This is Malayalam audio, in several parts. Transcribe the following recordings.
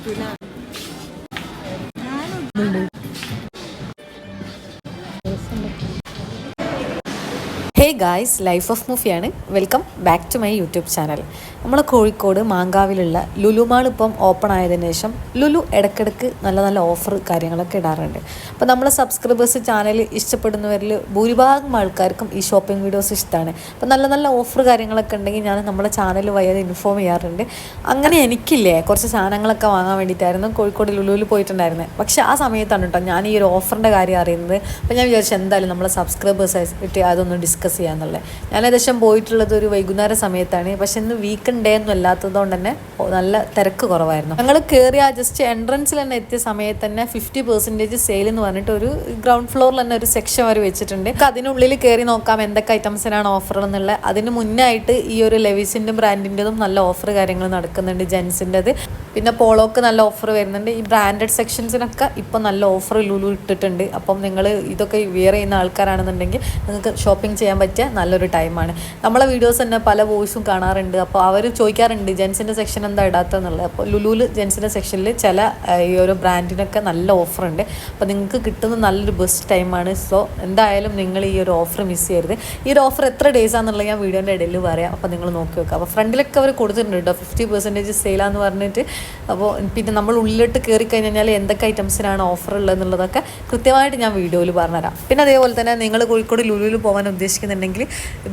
ഹേ ഗായ്സ്, ലൈഫ് ഓഫ് മൂഫിയാണ്. Welcome back to my YouTube channel. നമ്മൾ കോഴിക്കോട് മാങ്കാവിലുള്ള ലുലു മാൾ ഇപ്പം ഓപ്പൺ ആയതിനു ശേഷം ലുലു ഇടയ്ക്കിടയ്ക്ക് നല്ല നല്ല ഓഫർ കാര്യങ്ങളൊക്കെ ഇടാറുണ്ട്. അപ്പോൾ നമ്മളെ സബ്സ്ക്രൈബേഴ്സ് ചാനൽ ഇഷ്ടപ്പെടുന്നവരിൽ ഭൂരിഭാഗം ആൾക്കാർക്കും ഈ ഷോപ്പിംഗ് വീഡിയോസ് ഇഷ്ടമാണ്. അപ്പോൾ നല്ല നല്ല ഓഫർ കാര്യങ്ങളൊക്കെ ഉണ്ടെങ്കിൽ ഞാൻ നമ്മുടെ ചാനൽ വഴി ഇൻഫോം ചെയ്യാറുണ്ട്. അങ്ങനെ എനിക്കില്ലേ കുറച്ച് സാധനങ്ങളൊക്കെ വാങ്ങാൻ വേണ്ടിയിട്ടായിരുന്നു കോഴിക്കോട് ലുലുവിൽ പോയിട്ടുണ്ടായിരുന്നത്. പക്ഷേ ആ സമയത്താണ് കേട്ടോ ഞാൻ ഈ ഒരു ഓഫറിൻ്റെ കാര്യം അറിയുന്നത്. അപ്പോൾ ഞാൻ വിചാരിച്ചു എന്തായാലും നമ്മളെ സബ്സ്ക്രൈബേഴ്സ് ആയിട്ട് അതൊന്ന് ഡിസ്കസ് ചെയ്യാന്നുള്ളത്. ഞാൻ ഏകദേശം പോയിട്ടുള്ളത് ഒരു വൈകുന്നേര സമയത്താണ്. പക്ഷെ ഇന്ന് വീക്കെൻഡ് ഡേ ഒന്നും അല്ലാത്തതുകൊണ്ട് തന്നെ നല്ല തിരക്ക് കുറവായിരുന്നു. ഞങ്ങൾ കയറിയ ജസ്റ്റ് എൻട്രൻസിൽ തന്നെ എത്തിയ സമയത്ത് തന്നെ 50% സെയിൽ എന്ന് പറഞ്ഞിട്ട് ഒരു ഗ്രൗണ്ട് ഫ്ലോറിൽ തന്നെ ഒരു സെക്ഷൻ അവർ വെച്ചിട്ടുണ്ട്. അതിനുള്ളിൽ കയറി നോക്കാം എന്തൊക്കെ ഐറ്റംസിനാണ് ഓഫർ എന്നുള്ളത്. അതിന് മുന്നായിട്ട് ഈ ഒരു ലെവിസിൻ്റെ ബ്രാൻഡിൻ്റെതും നല്ല ഓഫർ കാര്യങ്ങൾ നടക്കുന്നുണ്ട്. ജെൻസിൻ്റെത് പിന്നെ പോളോക്ക് നല്ല ഓഫർ വരുന്നുണ്ട്. ഈ ബ്രാൻഡഡ് സെക്ഷൻസിനൊക്കെ ഇപ്പം നല്ല ഓഫർ ലുലു ഇട്ടിട്ടുണ്ട്. അപ്പം നിങ്ങൾ ഇതൊക്കെ വെയർ ചെയ്യുന്ന ആൾക്കാരാണെന്നുണ്ടെങ്കിൽ നിങ്ങൾക്ക് ഷോപ്പിംഗ് ചെയ്യാൻ പറ്റിയ നല്ലൊരു ടൈമാണ്. നമ്മളെ വീഡിയോസ് തന്നെ പല വോയിസും കാണാറുണ്ട്. അപ്പോൾ അവർ ചോദിക്കാറുണ്ട് ജെൻസിൻ്റെ സെക്ഷൻ എന്താ ഇടാത്തതെന്നുള്ളത്. അപ്പോൾ ലുലുവിൽ ജെൻസിൻ്റെ സെക്ഷനിൽ ചില ഈ ഒരു ബ്രാൻഡിനൊക്കെ നല്ല ഓഫറുണ്ട്. അപ്പോൾ നിങ്ങൾക്ക് കിട്ടുന്ന നല്ലൊരു ബെസ്റ്റ് ടൈമാണ്. സോ എന്തായാലും നിങ്ങൾ ഈ ഒരു ഓഫർ മിസ് ചെയ്യരുത്. ഈ ഒരു ഓഫർ എത്ര ഡേയ്സ് ആണെന്നുള്ളത് ഞാൻ വീഡിയോൻ്റെ ഇടയിൽ പറയാം. അപ്പോൾ നിങ്ങൾ നോക്കി വെക്കുക. അപ്പോൾ ഫ്രണ്ടിലൊക്കെ അവർ കൊടുത്തിട്ടുണ്ട് കേട്ടോ 50% സെയിലാന്ന് പറഞ്ഞിട്ട്. അപ്പോൾ പിന്നെ നമ്മൾ ഉള്ളിലോട്ട് കയറി കഴിഞ്ഞാൽ എന്തൊക്കെ ഐറ്റംസിനാണ് ഓഫർ ഉള്ളതെന്നുള്ളതൊക്കെ കൃത്യമായിട്ട് ഞാൻ വീഡിയോയിൽ പറഞ്ഞുതരാം. പിന്നെ അതേപോലെ തന്നെ നിങ്ങൾ കോഴിക്കോട് ലുലുവിൽ പോകാൻ ഉദ്ദേശിക്കുന്നുണ്ടെങ്കിൽ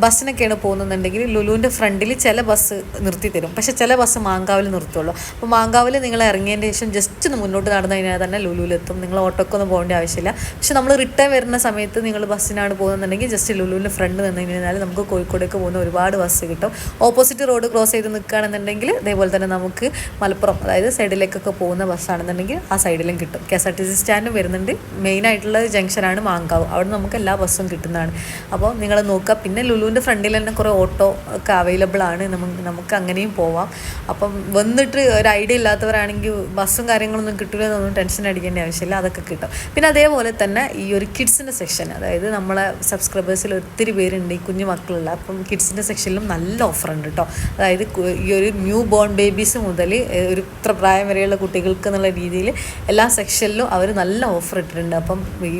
ബസ്സിനൊക്കെയാണ് പോകുന്നുണ്ടെങ്കിൽ ലുലുവിൻ്റെ ഫ്രണ്ടിൽ ചില ബസ് നിർത്തി തരും. പക്ഷേ ചില ബസ് മാങ്കാവിൽ നിർത്തുള്ളൂ. അപ്പോൾ മാങ്കാവിൽ നിങ്ങൾ ഇറങ്ങിയതിന് ശേഷം ജസ്റ്റ് ഒന്ന് മുന്നോട്ട് നടന്നു കഴിഞ്ഞാൽ തന്നെ ലുലുവിലെത്തും. നിങ്ങൾ ഓട്ടോക്കൊന്നും പോകേണ്ട ആവശ്യമില്ല. പക്ഷേ നമ്മൾ റിട്ടേൺ വരുന്ന സമയത്ത് നിങ്ങൾ ബസ്സിനാണ് പോകുന്നുണ്ടെങ്കിൽ ജസ്റ്റ് ലുലുവിൻ്റെ ഫ്രണ്ട് നിന്ന് കഴിഞ്ഞാൽ നമുക്ക് കോഴിക്കോടേക്ക് പോകുന്ന ഒരുപാട് ബസ് കിട്ടും. ഓപ്പോസിറ്റ് റോഡ് ക്രോസ് ചെയ്ത് നിൽക്കുകയാണെന്നുണ്ടെങ്കിൽ അതേപോലെ തന്നെ നമുക്ക് മലപ്പുറം അതായത് സൈഡിലേക്കൊക്കെ പോകുന്ന ബസ്സാണെന്നുണ്ടെങ്കിൽ ആ സൈഡിലും കിട്ടും. KSRTC സ്റ്റാൻഡും വരുന്നുണ്ട്. മെയിനായിട്ടുള്ള ജംഗ്ഷനാണ് മാങ്കാവ്. അവിടെ നമുക്ക് എല്ലാ ബസ്സും കിട്ടുന്നതാണ്. അപ്പോൾ നിങ്ങൾ നോക്കുക. പിന്നെ ലുലുവിൻ്റെ ഫ്രണ്ടിൽ തന്നെ കുറേ ഓട്ടോ ഒക്കെ അവൈലബിൾ ആണ്. നമുക്ക് അങ്ങനെയും പോവാം. അപ്പം വന്നിട്ട് ഒരു ഐഡിയ ഇല്ലാത്തവരാണെങ്കിൽ ബസ്സും കാര്യങ്ങളൊന്നും കിട്ടില്ല എന്നൊന്നും ടെൻഷൻ അടിക്കേണ്ട ആവശ്യമില്ല. അതൊക്കെ കിട്ടും. പിന്നെ അതേപോലെ തന്നെ ഈ ഒരു കിഡ്സിൻ്റെ സെക്ഷൻ, അതായത് നമ്മളെ സബ്സ്ക്രൈബേഴ്സിൽ ഒത്തിരി പേരുണ്ട് ഈ കുഞ്ഞു മക്കളുള്ള. അപ്പം കിഡ്സിൻ്റെ സെക്ഷനിലും നല്ല ഓഫർ ഉണ്ട് കേട്ടോ. അതായത് ഈ ഒരു ന്യൂ ബോൺ ബേബീസ് മുതൽ ഒരു ഇത്ര പ്രായം വരെയുള്ള കുട്ടികൾക്ക് എന്നുള്ള രീതിയിൽ എല്ലാ സെക്ഷനിലും അവർ നല്ല ഓഫർ ഇട്ടിട്ടുണ്ട്. അപ്പം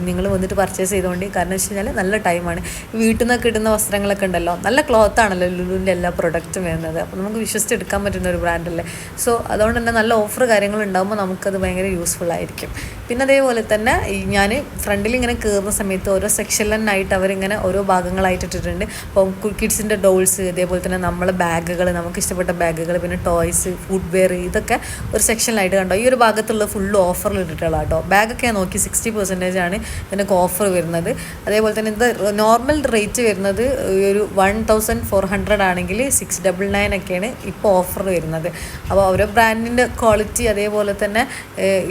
നിങ്ങൾ വന്നിട്ട് പർച്ചേസ് ചെയ്തുകൊണ്ട്, കാരണം വെച്ച് കഴിഞ്ഞാൽ നല്ല ടൈമാണ്. വീട്ടിൽ നിന്നൊക്കെ ഇടുന്ന വസ്ത്രങ്ങളൊക്കെ ഉണ്ടല്ലോ, നല്ല ക്ലോത്ത് ആണല്ലോ ലുലുവിൻ്റെ എല്ലാ പ്രൊഡക്റ്റും വരുന്നത്. അപ്പോൾ നമുക്ക് വിശ്വസിച്ച് എടുക്കാൻ പറ്റുന്ന ഒരു ബ്രാൻഡല്ലേ. സോ അതുകൊണ്ട് തന്നെ നല്ല ഓഫർ കാര്യങ്ങൾ ഉണ്ടാകുമ്പോൾ നമുക്കത് ഭയങ്കര യൂസ്ഫുൾ ആയിരിക്കും. പിന്നെ അതേപോലെ തന്നെ ഞാൻ ഫ്രണ്ടിൽ ഇങ്ങനെ കയറുന്ന സമയത്ത് ഓരോ സെക്ഷനിലായിട്ട് അവരിങ്ങനെ ഓരോ ഭാഗങ്ങളായിട്ട് ഇട്ടിട്ടുണ്ട്. അപ്പോൾ കിഡ്സിൻ്റെ ഡോൾസ്, അതേപോലെ തന്നെ നമ്മളെ ബാഗുകൾ, നമുക്ക് ഇഷ്ടപ്പെട്ട ബാഗുകൾ, പിന്നെ ടോയ്സ്, ഫുഡ് വെയർ, ഇതൊക്കെ ഒരു സെക്ഷനിലായിട്ട് കണ്ടോ. ഈ ഒരു ഭാഗത്തുള്ള ഫുള്ള് ഓഫറിൽ ഇട്ടിട്ടുള്ള കേട്ടോ. ബാഗൊക്കെ നോക്കി 60% ആണ് ഇതിനൊക്കെ ഓഫർ വരുന്നത്. അതേപോലെ തന്നെ ഇത് നോർമൽ റേറ്റ് വരുന്നത് ഒരു 1400 ആണെങ്കിൽ 699 ഒക്കെയാണ് ഇപ്പോൾ ഓഫർ വരുന്നത്. അപ്പോൾ ഓരോ ബ്രാൻഡിൻ്റെ ക്വാളിറ്റി, അതേപോലെ തന്നെ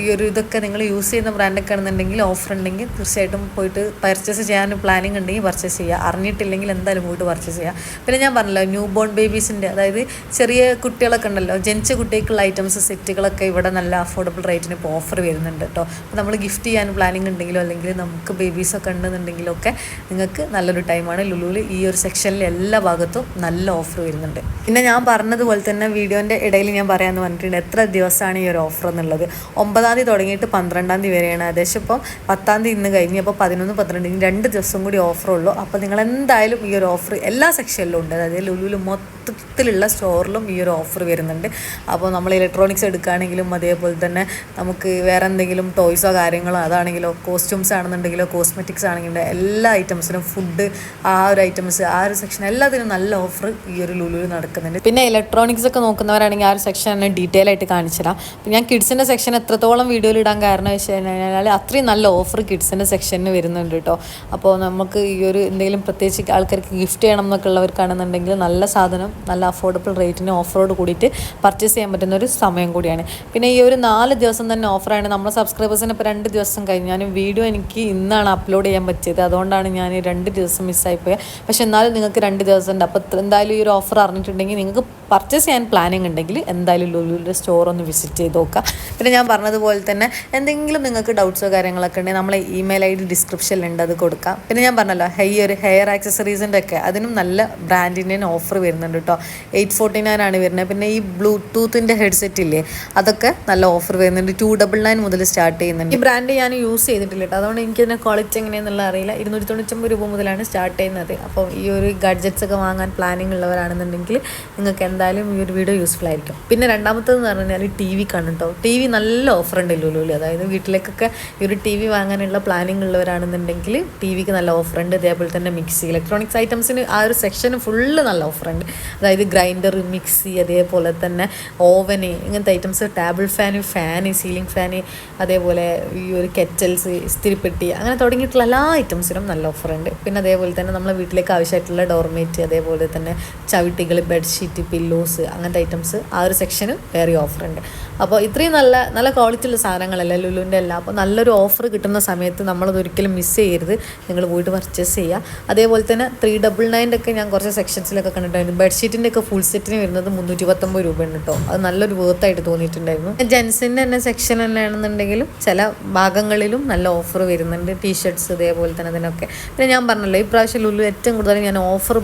ഈ ഒരു ഇതൊക്കെ നിങ്ങൾ യൂസ് ചെയ്യുന്ന ബ്രാൻഡൊക്കെ ആണെന്നുണ്ടെങ്കിൽ ഓഫർ ഉണ്ടെങ്കിൽ തീർച്ചയായിട്ടും പോയിട്ട് പർച്ചേസ് ചെയ്യാൻ പ്ലാനിങ് ഉണ്ടെങ്കിൽ പർച്ചേസ് ചെയ്യുക. അറിഞ്ഞിട്ടില്ലെങ്കിൽ എന്തായാലും പോയിട്ട് പർച്ചേസ് ചെയ്യുക. പിന്നെ ഞാൻ പറഞ്ഞല്ലോ ന്യൂ ബോൺ ബേബീസിൻ്റെ, അതായത് ചെറിയ കുട്ടികളൊക്കെ ഉണ്ടല്ലോ, ജനിച്ച കുട്ടികൾക്കുള്ള ഐറ്റംസ് സെറ്റുകളൊക്കെ ഇവിടെ നല്ല അഫോർഡബിൾ റേറ്റിന് ഇപ്പോൾ ഓഫർ വരുന്നുണ്ട് കേട്ടോ. അപ്പോൾ നമ്മൾ ഗിഫ്റ്റ് ചെയ്യാൻ പ്ലാനിങ് ഉണ്ടെങ്കിലോ അല്ലെങ്കിൽ നമുക്ക് ബേബീസൊക്കെ ഉണ്ടെന്നുണ്ടെങ്കിലൊക്കെ നിങ്ങൾക്ക് നല്ലൊരു ടൈമാണ്. ലുലുവിൽ ഈ ഒരു സെക്ഷനിൽ എല്ലാ ഭാഗത്തും നല്ല ഓഫർ വരുന്നുണ്ട്. പിന്നെ ഞാൻ പറഞ്ഞതുപോലെ തന്നെ വീഡിയോൻ്റെ ഇടയിൽ ഞാൻ പറയാമെന്ന് പറഞ്ഞിട്ടുണ്ട് എത്ര ദിവസമാണ് ഈ ഒരു ഓഫർ എന്നുള്ളത്. 9-ാം തീയതി തുടങ്ങിയിട്ട് 12-ാം തീയതി വരെയാണ്. ഏകദേശം ഇപ്പോൾ 10-ാം തീയതി ഇന്ന് കഴിഞ്ഞ് അപ്പോൾ 11, 12 ഇനി 2 ദിവസം കൂടി ഓഫറുള്ളൂ. അപ്പോൾ നിങ്ങൾ എന്തായാലും ഈ ഒരു ഓഫർ എല്ലാ സെക്ഷനിലും ഉണ്ട്. അതായത് ലുലുവിൽ മൊത്തത്തിലുള്ള സ്റ്റോറിലും ഈ ഒരു ഓഫർ വരുന്നുണ്ട്. അപ്പോൾ നമ്മൾ ഇലക്ട്രോണിക്സ് എടുക്കുകയാണെങ്കിലും അതേപോലെ തന്നെ നമുക്ക് വേറെ എന്തെങ്കിലും ടോയ്സോ കാര്യങ്ങളോ അതാണെങ്കിലോ കോസ്റ്റ്യൂംസ് ആണെന്നുണ്ടെങ്കിലോ കോസ്മെറ്റിക്സ് ആണെങ്കിലും എല്ലാ ഐറ്റംസിനും ഫുഡ് ആ ഒരു ഐറ്റംസ് ആ ഒരു സെക്ഷൻ എല്ലാത്തിനും നല്ല ഓഫർ ഈ ഒരു ലുലുവിൽ നടക്കുന്നുണ്ട്. പിന്നെ ഇലക്ട്രോണിക്സ് ഒക്കെ നോക്കുന്നവരാണെങ്കിൽ ആ ഒരു സെക്ഷൻ തന്നെ ഡീറ്റെയിൽ ആയിട്ട് കാണിച്ചു തരാം. അപ്പോൾ ഞാൻ കിഡ്സിൻ്റെ സെക്ഷൻ എത്രത്തോളം വീഡിയോയിൽ ഇടാൻ കാരണം വെച്ച് കഴിഞ്ഞാൽ അത്രയും നല്ല ഓഫർ കിഡ്സിൻ്റെ സെക്ഷനിൽ വരുന്നുണ്ട് കേട്ടോ. അപ്പോൾ നമുക്ക് ഈ ഒരു എന്തെങ്കിലും പ്രത്യേകിച്ച് ആൾക്കാർക്ക് ഗിഫ്റ്റ് ചെയ്യണം എന്നൊക്കെ ഉള്ളവർക്കാണെന്നുണ്ടെങ്കിൽ നല്ല സാധനം നല്ല അഫോർഡബിൾ റേറ്റിന് ഓഫറോട് കൂടിയിട്ട് പർച്ചേസ് ചെയ്യാൻ പറ്റുന്ന ഒരു സമയം കൂടിയാണ്. പിന്നെ ഈ ഒരു 4 ദിവസം തന്നെ ഓഫറാണ്. നമ്മളെ സബ്സ്ക്രൈബേഴ്സിന് ഇപ്പോൾ 2 ദിവസം കഴിഞ്ഞ് ഞാൻ വീഡിയോ എനിക്ക് ഇന്നാണ് അപ്ലോഡ് ചെയ്യാൻ പറ്റിയത്. അതുകൊണ്ടാണ് ഞാൻ 2 ദിവസം മിസ്സായിപ്പോയത്. പക്ഷെ എന്നാലും നിങ്ങൾക്ക് 2 ദിവസം ഉണ്ട്. അപ്പോൾ എന്തായാലും ഈ ഒരു ഓഫർ അറിഞ്ഞിട്ടുണ്ടെങ്കിൽ നിങ്ങൾക്ക് പർച്ചേസ് ചെയ്യാൻ പ്ലാനിങ് ഉണ്ടെങ്കിൽ എന്തായാലും ലുലുവിൻ്റെ സ്റ്റോർ ഒന്ന് വിസിറ്റ് ചെയ്ത് നോക്കുക. പിന്നെ ഞാൻ പറഞ്ഞതുപോലെ തന്നെ എന്തെങ്കിലും നിങ്ങൾക്ക് ഡൗട്ട്സോ കാര്യങ്ങളൊക്കെ ഉണ്ടെങ്കിൽ നമ്മളെ ഇമെയിൽ ID ഡിസ്ക്രിപ്ഷനിലുണ്ട്, അത് കൊടുക്കാം. പിന്നെ ഞാൻ പറഞ്ഞല്ലോ ഹെയർ ആക്സസറീസിൻ്റെ ഒക്കെ അതിനും നല്ല ബ്രാൻഡിൻ്റെ ഓഫർ വരുന്നുണ്ട് കേട്ടോ. 849 ആണ് വരുന്നത്. പിന്നെ ഈ ബ്ലൂടൂത്തിൻ്റെ ഹെഡ്സെറ്റ് ഇല്ലേ, അതൊക്കെ നല്ല ഓഫർ വരുന്നുണ്ട്. 299 മുതൽ സ്റ്റാർട്ട് ചെയ്യുന്നുണ്ട്. ഈ ബ്രാൻഡ് ഞാൻ യൂസ് ചെയ്തിട്ടില്ല കേട്ടോ, അതുകൊണ്ട് എനിക്കതിൻ്റെ ക്വാളിറ്റി എങ്ങനെയാണെന്നുള്ള അറിയില്ല. 299 രൂപ മുതലാണ് സ്റ്റാർട്ട് ചെയ്യുന്നത്. അപ്പോൾ ഈ ഒരു ഗാഡ്ജറ്റ്സ് ഒക്കെ വാങ്ങാൻ പ്ലാനിങ് ഉള്ളവരാണെന്നുണ്ടെങ്കിൽ നിങ്ങൾക്ക് എന്തായാലും ഈ ഒരു വീഡിയോ യൂസ്ഫുൾ ആയിരിക്കും. പിന്നെ രണ്ടാമത്തേന്ന് പറഞ്ഞു കഴിഞ്ഞാൽ TV കാണും കേട്ടോ. TV നല്ല ഓഫർ ഉണ്ട് ലുലുവിൽ. അതായത് വീട്ടിലേക്കൊക്കെ ഈ ഒരു TV വാങ്ങാനുള്ള പ്ലാനിങ് ഉള്ളവരാണെന്നുണ്ടെങ്കിൽ TVക്ക് നല്ല ഓഫർ ഉണ്ട്. അതേപോലെ തന്നെ മിക്സി, ഇലക്ട്രോണിക്സ് ഐറ്റംസിന് ആ ഒരു സെക്ഷന് ഫുള്ള് നല്ല ഓഫർ ഉണ്ട്. അതായത് ഗ്രൈൻഡർ, മിക്സി, അതേപോലെ തന്നെ ഓവന്, ഇങ്ങനത്തെ items, table fan, ceiling fan, അതേപോലെ ഈ ഒരു കെറ്റൽസ്, ഇസ്തിരിപ്പെട്ടി, അങ്ങനെ തുടങ്ങിയിട്ടുള്ള എല്ലാ ഐറ്റംസിനും നല്ല ഓഫർ ഉണ്ട്. പിന്നെ അതേപോലെ തന്നെ നമ്മളെ വീട്ടിലേക്ക് ആവശ്യമായിട്ടുള്ള ഡോർമേറ്റ്, അതേപോലെ തന്നെ ചവിട്ടികൾ, ബെഡ്ഷീറ്റ്, പില്ലോസ്, അങ്ങനത്തെ ഐറ്റംസ് ആ ഒരു സെക്ഷന് വേറെ ഓഫർ ഉണ്ട്. അപ്പോൾ ഇത്രയും നല്ല ക്വാളിറ്റിയുള്ള സാധനങ്ങളല്ല ലുലുവിൻ്റെ എല്ലാം. അപ്പോൾ നല്ലൊരു ഓഫർ കിട്ടുന്ന സമയത്ത് നമ്മളതൊരിക്കലും മിസ് ചെയ്യരുത്, നിങ്ങൾ പോയിട്ട് പർച്ചേസ് ചെയ്യുക. അതേപോലെ തന്നെ 399 ഒക്കെ ഞാൻ കുറച്ച് സെക്ഷൻസിലൊക്കെ കണ്ടിട്ടുണ്ടായിരുന്നു. ബെഡ്ഷീറ്റിൻ്റെ ഒക്കെ ഫുൾ സെറ്റിന് വരുന്നത് 319 രൂപയാണ് കേട്ടോ. അത് നല്ലൊരു വേർത്തായിട്ട് തോന്നിയിട്ടുണ്ടായിരുന്നു. ജെൻസിൻ്റെ തന്നെ സെക്ഷൻ തന്നെയാണെന്നുണ്ടെങ്കിലും ചില ഭാഗങ്ങളിലും നല്ല ഓഫർ വരുന്നുണ്ട്. ടീഷർട്ട്സ് ഇതേപോലെ തന്നെ അതിനൊക്കെ. പിന്നെ ഞാൻ പറഞ്ഞല്ലോ, ഈ പ്രാവശ്യം ലുലു ഏറ്റവും കൂടുതൽ ഞാൻ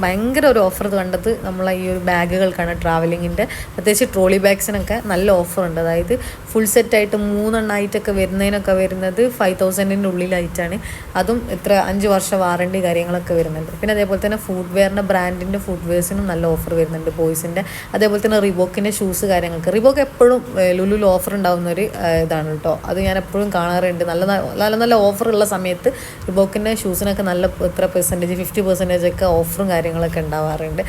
ഭയങ്കര ഒരു ഓഫർ കണ്ടത് നമ്മളെ ഈ ഒരു ബാഗുകൾക്കാണ്. ട്രാവലിങ്ങിൻ്റെ പ്രത്യേകിച്ച് ട്രോളി ബാഗ്സിനൊക്കെ നല്ല ഓഫറുണ്ട്. അതായത് ഫുൾ സെറ്റായിട്ട് 3 എണ്ണമായിട്ടൊക്കെ വരുന്നതിനൊക്കെ വരുന്നത് 5000-ൻ്റെ ഉള്ളിലായിട്ടാണ്. അതും 5 വർഷം വാറണ്ടി കാര്യങ്ങളൊക്കെ വരുന്നുണ്ട്. പിന്നെ അതേപോലെ തന്നെ ഫുഡ്വെയറിൻ്റെ ബ്രാൻഡിൻ്റെ ഫുഡ്വെയർസിനും നല്ല ഓഫർ വരുന്നുണ്ട്, ബോയ്സിൻ്റെ. അതേപോലെ തന്നെ റിബോക്കിൻ്റെ ഷൂസ് കാര്യങ്ങൾക്ക്. റിബോക്ക് എപ്പോഴും ലുലുവിൽ ഓഫർ ഉണ്ടാകുന്നൊരു ഇതാണ് കേട്ടോ. അത് ഞാൻ എപ്പോഴും കാണാറുണ്ട്. നല്ല ഓഫറുള്ള സമയത്ത് റിബോക്കിൻ്റെ ഷൂസിനൊക്കെ നല്ല എത്ര പെർസെൻറ്റേജ്, 50% ഒക്കെ ഓഫറും കാര്യങ്ങളൊക്കെ ഉണ്ടാവാറുണ്ട്.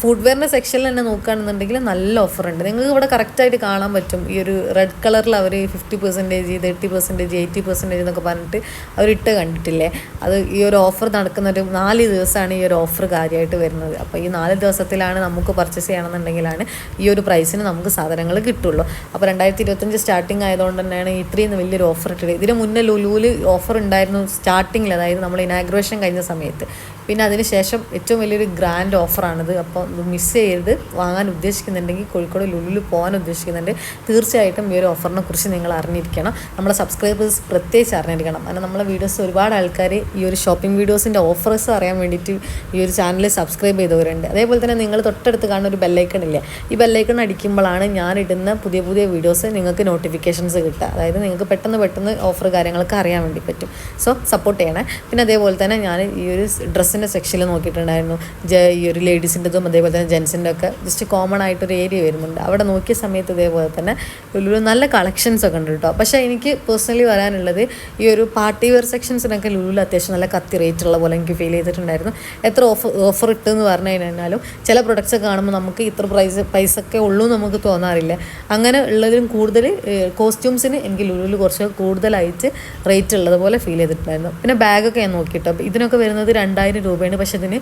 ഫുഡ്വെയറിൻ്റെ സെക്ഷനിൽ തന്നെ നോക്കുകയാണെന്നുണ്ടെങ്കിൽ നല്ല ഓഫറുണ്ട്. നിങ്ങൾക്ക് ഇവിടെ കറക്റ്റായിട്ട് കാണാൻ പറ്റും. ഈ ഒരു റെഡ് കളറിൽ അവർ 50%, 30%, 80% എന്നൊക്കെ പറഞ്ഞിട്ട് അവരിട്ട് കണ്ടിട്ടില്ലേ. അത് ഈ ഒരു ഓഫർ നടക്കുന്ന ഒരു 4 ദിവസമാണ് ഈ ഒരു ഓഫർ കാര്യമായിട്ട് വരുന്നത്. അപ്പോൾ ഈ 4 ദിവസത്തിലാണ് നമുക്ക് പർച്ചേസ് ചെയ്യണമെന്നുണ്ടെങ്കിലാണ് ഈ ഒരു പ്രൈസിന് നമുക്ക് സാധനങ്ങൾ കിട്ടുള്ളൂ. അപ്പോൾ 2025 സ്റ്റാർട്ടിങ് ആയതുകൊണ്ട് തന്നെയാണ് ഇത്രയും വലിയൊരു ഓഫർ ഇട്ടത്. ഇതിന് മുന്നേ ലുലുവിൽ ഓഫർ ഉണ്ടായിരുന്നു സ്റ്റാർട്ടിങ്ങിൽ, അതായത് നമ്മൾ ഇനാഗ്രേഷൻ കഴിഞ്ഞ സമയത്ത്. പിന്നെ അതിന് ശേഷം ഏറ്റവും വലിയൊരു ഗ്രാൻഡ് ഓഫറാണിത്. അപ്പോൾ മിസ് ചെയ്യരുത്. വാങ്ങാൻ ഉദ്ദേശിക്കുന്നുണ്ടെങ്കിൽ, കോഴിക്കോട് ലുലുവിൽ പോകാൻ ഉദ്ദേശിക്കുന്നുണ്ട്, തീർച്ചയായിട്ടും ഈ ഒരു ഓഫറിനെ കുറിച്ച് നിങ്ങൾ അറിഞ്ഞിരിക്കണം. നമ്മളെ സബ്സ്ക്രൈബേഴ്സ് പ്രത്യേകിച്ച് അറിഞ്ഞിരിക്കണം. കാരണം നമ്മളെ വീഡിയോസ് ഒരുപാട് ആൾക്കാർ ഈ ഒരു ഷോപ്പിംഗ് വീഡിയോസിൻ്റെ ഓഫേഴ്സ് അറിയാൻ വേണ്ടിയിട്ട് ഈ ഒരു ചാനൽ സബ്സ്ക്രൈബ് ചെയ്തവരുണ്ട്. അതേപോലെ തന്നെ നിങ്ങൾ തൊട്ടടുത്ത് കാണുന്ന ഒരു ബെല്ലൈക്കൺ ഇല്ലേ, ഈ ബെല്ലൈക്കൺ അടിക്കുമ്പോഴാണ് ഞാനിടുന്ന പുതിയ വീഡിയോസ് നിങ്ങൾക്ക് നോട്ടിഫിക്കേഷൻസ് കിട്ടുക. അതായത് നിങ്ങൾക്ക് പെട്ടെന്ന് ഓഫർ കാര്യങ്ങളൊക്കെ അറിയാൻ വേണ്ടി പറ്റും. സോ സപ്പോർട്ട് ചെയ്യണേ. പിന്നെ അതേപോലെ തന്നെ ഞാൻ ഈ ഒരു ഡ്രസ്സിൻ്റെ സെക്ഷനിൽ നോക്കിയിട്ടുണ്ടായിരുന്നു. ഈ ഒരു ലേഡീസിൻ്റെതും അതേപോലെ തന്നെ ജെൻസിൻ്റെ ഒക്കെ ജസ്റ്റ് കോമൺ ആയിട്ടൊരു ഏരിയ വരുന്നുണ്ട്. അവിടെ നോക്കിയ സമയത്ത് ഇതേപോലെ തന്നെ ലുലു നല്ല കളക്ഷൻസ് ഒക്കെ ഉണ്ട് കേട്ടോ. പക്ഷേ എനിക്ക് പേഴ്സണലി വരാനുള്ളത് ഈ ഒരു പാർട്ടി വെയർ സെക്ഷൻസിനൊക്കെ ലുലുവിൽ അത്യാവശ്യം നല്ല കത്തി റേറ്റ് ഉള്ള പോലെ എനിക്ക് ഫീൽ ചെയ്തിട്ടുണ്ടായിരുന്നു. എത്ര ഓഫർ ഇട്ടെന്ന് പറഞ്ഞു കഴിഞ്ഞാലും ചില പ്രൊഡക്ട്സ് ഒക്കെ കാണുമ്പോൾ നമുക്ക് ഇത്ര പൈസ ഒക്കെ ഉള്ളൂ നമുക്ക് തോന്നാറില്ല. അങ്ങനെ ഉള്ളതിലും കൂടുതൽ കോസ്റ്റ്യൂംസിന് എനിക്ക് ലുലുവിൽ കുറച്ച് കൂടുതലായിട്ട് റേറ്റ് ഉള്ളതുപോലെ ഫീൽ ചെയ്തിട്ടുണ്ടായിരുന്നു. പിന്നെ ബാഗൊക്കെ ഞാൻ നോക്കിയിട്ടോ, ഇതിനൊക്കെ വരുന്നത് 2000 രൂപയാണ്. പക്ഷേ ഇതിന്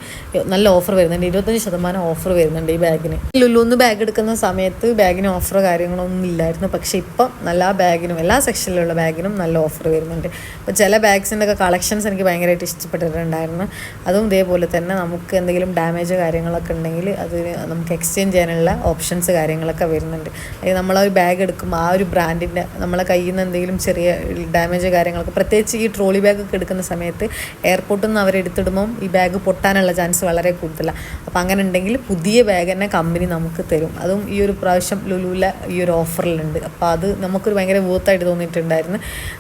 നല്ല ഓഫർ വരുന്നുണ്ട്, 25% ഓഫർ വരുന്നുണ്ട് ഈ ബാഗിന്. ലുലുന്ന് ബാഗ് എടുക്കുന്ന സമയത്ത് ബാഗിന് ഓഫർ കാര്യങ്ങളൊന്നും ഇല്ലായിരുന്നു. പക്ഷേ ഇപ്പം എല്ലാ ബാഗിനും, എല്ലാ സെക്ഷനിലുള്ള ബാഗിനും നല്ല ഓഫർ വരുന്നുണ്ട്. അപ്പോൾ ചില ബാഗ്സിൻ്റെ ഒക്കെ കളക്ഷൻസ് എനിക്ക് ഭയങ്കരമായിട്ട് ഇഷ്ടപ്പെട്ടിട്ടുണ്ടായിരുന്നു. അതും ഇതേപോലെ തന്നെ നമുക്ക് എന്തെങ്കിലും ഡാമേജ് കാര്യങ്ങളൊക്കെ ഉണ്ടെങ്കിൽ അത് നമുക്ക് എക്സ്ചേഞ്ച് ചെയ്യാനുള്ള ഓപ്ഷൻസ് കാര്യങ്ങളൊക്കെ വരുന്നുണ്ട്. അതായത് നമ്മളൊരു ബാഗ് എടുക്കുമ്പോൾ ആ ഒരു ബ്രാൻഡിൻ്റെ നമ്മളെ കയ്യിൽ നിന്ന് എന്തെങ്കിലും ചെറിയ ഡാമേജ് കാര്യങ്ങളൊക്കെ, പ്രത്യേകിച്ച് ഈ ട്രോളി ബാഗൊക്കെ എടുക്കുന്ന സമയത്ത് എയർപോർട്ടിൽ നിന്ന് അവരെടുത്തിടുമ്പം ഈ ബാഗ് പൊട്ടാനുള്ള ചാൻസ് വളരെ കൂടുതലാണ്. അപ്പോൾ അങ്ങനെ ഉണ്ടെങ്കിൽ പുതിയ ബാഗ് തന്നെ കമ്പനി നമുക്ക് തരും. അതും ഈ ഒരു പ്രാവശ്യം ലുലുവിലെ ഈ ഒരു ഓഫറിലുണ്ട്. അപ്പോൾ അത് നമുക്കൊരു ഭയങ്കര വർത്തായിട്ട് തോന്നിയിട്ടുണ്ടായിരുന്നു.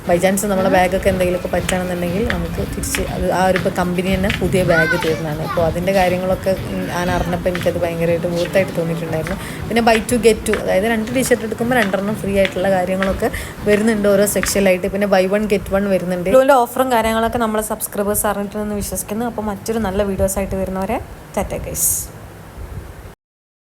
ബൈ ചാൻസ് നമ്മളെ ബാഗൊക്കെ എന്തെങ്കിലുമൊക്കെ പറ്റുകയാണെന്നുണ്ടെങ്കിൽ നമുക്ക് തിരിച്ച് അത് ആ ഒരു ഇപ്പോൾ കമ്പനി തന്നെ പുതിയ ബാഗ് തരുന്നതാണ്. അപ്പോൾ അതിൻ്റെ കാര്യങ്ങളൊക്കെ ഞാൻ അറിഞ്ഞപ്പോൾ എനിക്കത് ഭയങ്കരമായിട്ട് വർത്തായിട്ട് തോന്നിയിട്ടുണ്ടായിരുന്നു. പിന്നെ ബൈ 2 get 2, അതായത് 2 ടീഷർട്ട് എടുക്കുമ്പോൾ 2 ഫ്രീ ആയിട്ടുള്ള കാര്യങ്ങളൊക്കെ വരുന്നുണ്ട് ഓരോ സെക്ഷനിലായിട്ട്. പിന്നെ ബൈ 1 get 1 വരുന്നുണ്ട്. ലുലുവിൻ്റെ ഓഫറും കാര്യങ്ങളൊക്കെ നമ്മളെ സബ്സ്ക്രൈബേഴ്സ് അറിഞ്ഞിട്ടുണ്ടെന്ന് വിശ്വസിക്കുന്നു. അപ്പോൾ മറ്റൊരു നല്ല വീഡിയോസ് ആയിട്ട് വരുന്നവരെ ടാറ്റ ഗൈസ്.